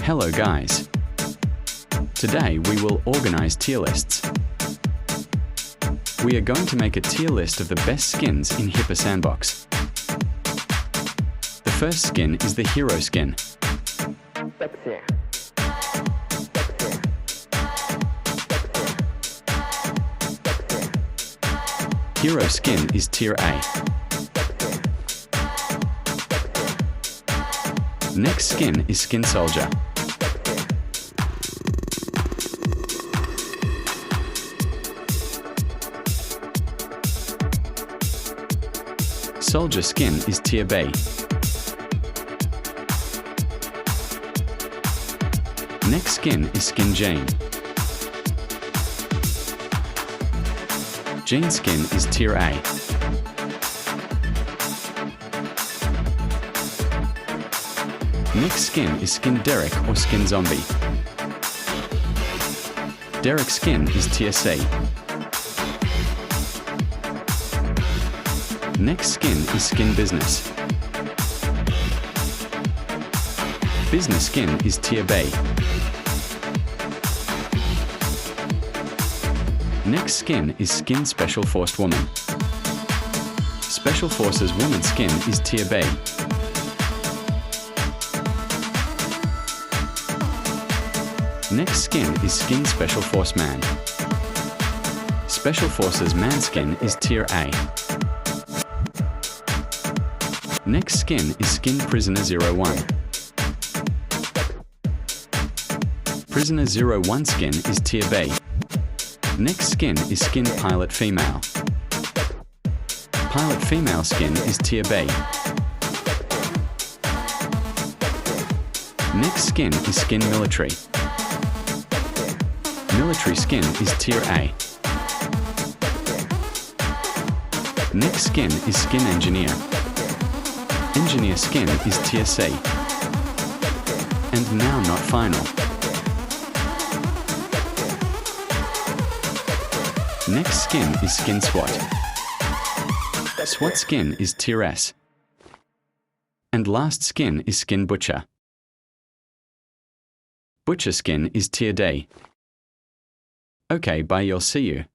Hello guys. Today we will organize tier lists. We are going to make a tier list of the best skins in Hypper Sandbox. The first skin is the hero skin. Hero skin is tier A. Next skin is Skin Soldier. Soldier skin is tier B. Next skin is Skin Jane. Jane skin is tier A. Next skin is Skin Derek or Skin Zombie. Derek skin is tier C. Next skin is Skin Business. Business skin is tier B. Next skin is Skin Special Forces Woman. Special Forces Woman skin is tier B. Next skin is Skin Special Force Man. Special Forces Man skin is tier A. Next skin is Skin Prisoner 01. Prisoner 01 skin is tier B. Next skin is Skin Pilot Female. Pilot Female skin is tier B. Next skin is Skin Military. Military skin is tier A. Next skin is Skin Engineer. Engineer skin is tier C. And now not final. Next skin is Skin SWAT. SWAT skin is tier S. And last skin is Skin Butcher. Butcher skin is tier D. Okay, bye, you'll see you.